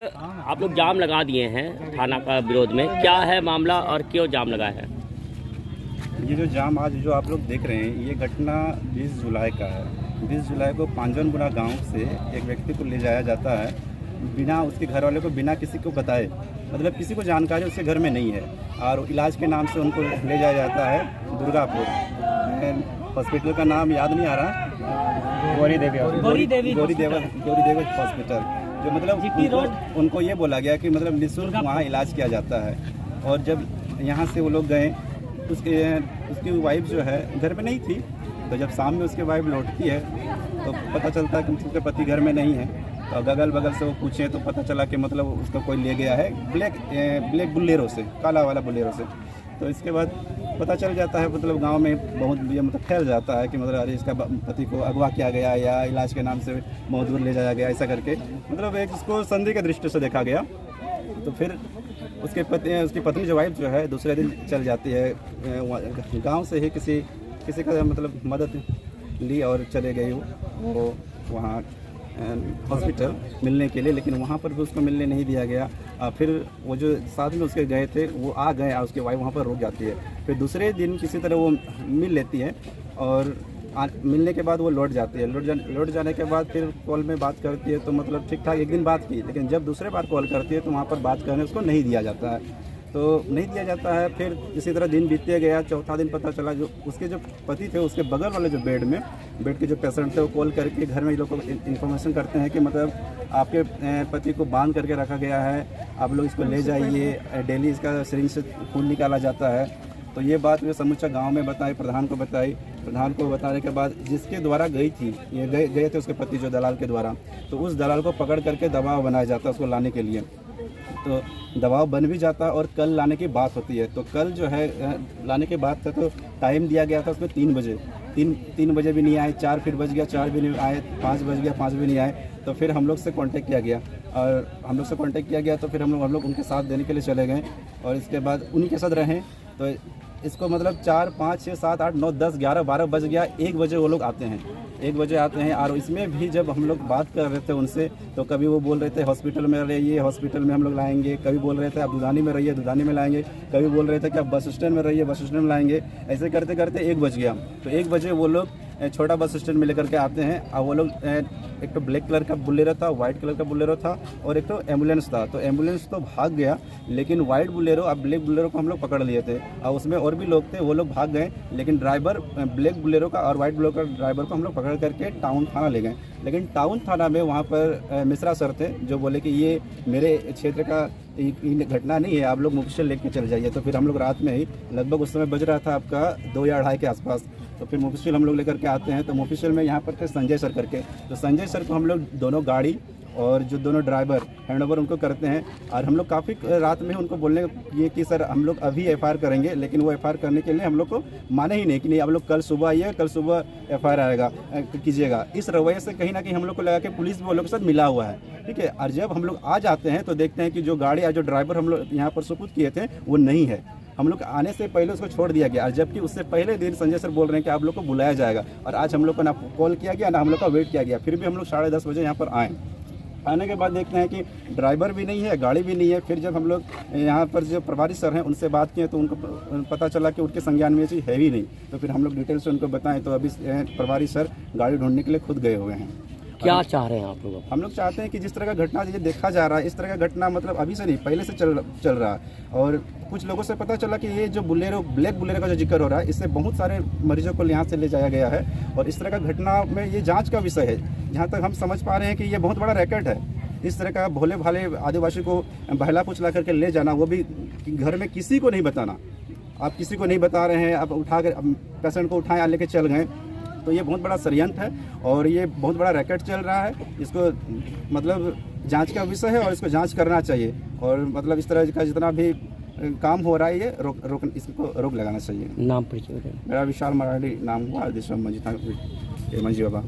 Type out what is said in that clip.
आप लोग जाम लगा दिए हैं थाना का विरोध में, क्या है मामला और क्यों जाम लगाया है? ये जो जाम आज जो आप लोग देख रहे हैं, ये घटना 20 जुलाई का है। 20 जुलाई को पांजनपुरा गांव से एक व्यक्ति को ले जाया जाता है बिना उसके घर वाले को बिना किसी को बताए, मतलब किसी को जानकारी उसके घर में नहीं है, और इलाज के नाम से उनको ले जाया जाता है दुर्गापुर। हॉस्पिटल का नाम याद नहीं आ रहा, गौरी देवी हॉस्पिटल, जो मतलब उनको ये बोला गया कि मतलब निःशुल्क वहाँ इलाज किया जाता है। और जब यहाँ से वो लोग गए, उसकी वाइफ जो है घर में नहीं थी, तो जब शाम में उसकी वाइफ लौटती है तो पता चलता है कि उसके पति घर में नहीं है। तो अगल बगल से वो पूछे तो पता चला कि मतलब उसका कोई ले गया है ब्लैक बुलेरो से, काला वाला बुलेरो से। तो इसके बाद पता चल जाता है, मतलब गांव में बहुत ये मतलब फैल जाता है कि मतलब अरे इसका पति को अगवा किया गया या इलाज के नाम से बहुत दूर ले जाया गया, ऐसा करके मतलब एक इसको संदेह की दृष्टि से देखा गया। तो फिर उसकी पत्नी जो वाइफ जो है दूसरे दिन चल जाती है, गांव से ही किसी का मतलब मदद ली और चले गई वो वहाँ हॉस्पिटल मिलने के लिए, लेकिन वहाँ पर भी उसको मिलने नहीं दिया गया। फिर वो जो साथ में उसके गए थे वो आ गए और उसकी वाइफ वहाँ पर रुक जाती है। फिर दूसरे दिन किसी तरह वो मिल लेती है और मिलने के बाद वो लौट जाती है। लौट जाने के बाद फिर कॉल में बात करती है, तो मतलब ठीक ठाक एक दिन बात की, लेकिन जब दूसरे बार कॉल करती है तो वहाँ पर बात करने उसको नहीं दिया जाता है। तो नहीं दिया जाता है। फिर इसी तरह दिन बीतते गया। चौथा दिन पता चला जो उसके जो पति थे उसके बगल वाले जो बेड के जो पेशेंट थे वो कॉल करके घर में लोग को इन्फॉर्मेशन करते हैं कि मतलब आपके पति को बांध करके रखा गया है, आप लोग इसको ले जाइए, डेली इसका सिरिंज से खून निकाला जाता है। तो ये बात मैं समूचा गांव में बताई, प्रधान को बताई। प्रधान को बताने के बाद जिसके द्वारा गई थी, ये गए थे उसके पति जो दलाल के द्वारा, तो उस दलाल को पकड़ करके दबाव बनाया जाता है उसको लाने के लिए। तो दबाव बन भी जाता है और कल लाने की बात होती है। तो कल जो है लाने के बाद था, तो टाइम दिया गया था उसमें 3 बजे। 3 बजे भी नहीं आए, 4 फिर बज गया, 4 भी नहीं आए, 5 बज गया, 5 भी नहीं आए। तो फिर हम लोग से कांटेक्ट किया गया तो फिर हम लोग उनके साथ देने के लिए चले गए और इसके बाद उन्हीं के साथ रहें। तो इसको मतलब 4, 5, 6, 7, 8, 9, 10, 11, 12 बज गया, 1 बजे वो लोग आते हैं। 1 बजे आते हैं और इसमें भी जब हम लोग बात कर रहे थे उनसे, तो कभी वो बोल रहे थे हॉस्पिटल में रहिए, हॉस्पिटल में हम लोग लाएंगे, कभी बोल रहे थे आप दुधानी में रहिए, दुधानी में लाएंगे, कभी बोल रहे थे कि आप बस स्टैंड में रहिए, बस स्टैंड में लाएंगे। ऐसे करते करते 1 बज गया। तो 1 बजे वो लोग छोटा बस स्टैंड में लेकर के आते हैं और वो लोग एक तो ब्लैक कलर का बुलेरो था, वाइट कलर का बुलेरो था और एक तो एम्बुलेंस था। तो एम्बुलेंस तो भाग गया, लेकिन वाइट बुलेरो और ब्लैक बुलेरो को हम लोग पकड़ लिए थे और उसमें और भी लोग थे, वो लोग भाग गए। लेकिन ड्राइवर ब्लैक बुलेरो का और वाइट बुलेरो का ड्राइवर को हम लोग पकड़ करके टाउन थाना ले गए। लेकिन टाउन थाना में वहाँ पर मिश्रा सर थे जो बोले कि ये मेरे क्षेत्र का घटना नहीं है, आप लोग मुफस्सिल लेके चल जाइए। तो फिर हम लोग रात में ही लगभग उस समय बज रहा था आपका 2 या 2:30 के आसपास, तो फिर मुफस्सिल हम लोग लेकर के आते हैं। तो मुफस्सिल में यहाँ पर थे संजय सर करके, तो संजय सर को हम लोग दोनों गाड़ी और जो दोनों ड्राइवर हैंड ओवर उनको करते हैं। और हम लोग काफ़ी रात में उनको बोलने ये कि सर हम लोग अभी FIR करेंगे, लेकिन वो FIR करने के लिए हम लोग को माने ही नहीं कि नहीं आप लोग कल सुबह आइए, कल सुबह FIR आएगा कीजिएगा। इस रवैये से कहीं ना कहीं हम लोग को लगा कि पुलिस भी वो लोग के साथ मिला हुआ है, ठीक है। और जब हम लोग आ जाते हैं तो देखते हैं कि जो गाड़ी और जो ड्राइवर हम लोग यहाँ पर सुपुर्द किए थे वो नहीं है। हम लोग आने से पहले उसको छोड़ दिया गया, और जबकि उससे पहले दिन संजय सर बोल रहे हैं कि आप लोग को बुलाया जाएगा। और आज हम लोग को ना कॉल किया गया ना हम लोग का वेट किया गया, फिर भी हम लोग 10:30 बजे यहाँ पर आए। आने के बाद देखते हैं कि ड्राइवर भी नहीं है, गाड़ी भी नहीं है। फिर जब हम लोग यहाँ पर जो प्रभारी सर हैं उनसे बात किए तो उनको पता चला कि उनके संज्ञान में ये चीज़ है ही नहीं। तो फिर हम लोग डिटेल से उनको बताएं तो अभी प्रभारी सर गाड़ी ढूंढने के लिए खुद गए हुए हैं। क्या चाह रहे हैं आप लोग? हम लोग चाहते हैं कि जिस तरह का घटना ये देखा जा रहा है, इस तरह का घटना मतलब अभी से नहीं पहले से चल रहा है। और कुछ लोगों से पता चला कि ये जो ब्लैक बुलेरो का जो जिक्र हो रहा है, इससे बहुत सारे मरीजों को यहाँ से ले जाया गया है। और इस तरह का घटना में ये जांच का विषय है। जहाँ तक हम समझ पा रहे हैं कि ये बहुत बड़ा रैकेट है। इस तरह का भोले भाले आदिवासी को बहला फुचला करके ले जाना, वो भी घर में किसी को नहीं बताना। आप किसी को नहीं बता रहे हैं, आप उठा कर पेशेंट को उठाए लेके चल गए, तो ये बहुत बड़ा षड्यंत्र है और ये बहुत बड़ा रैकेट चल रहा है। इसको मतलब जांच का विषय है और इसको जांच करना चाहिए। और मतलब इस तरह का जितना भी काम हो रहा है ये इसको रोक लगाना चाहिए। नाम परिचय? मेरा विशाल मराठी नाम हुआ, मंजी बाबा।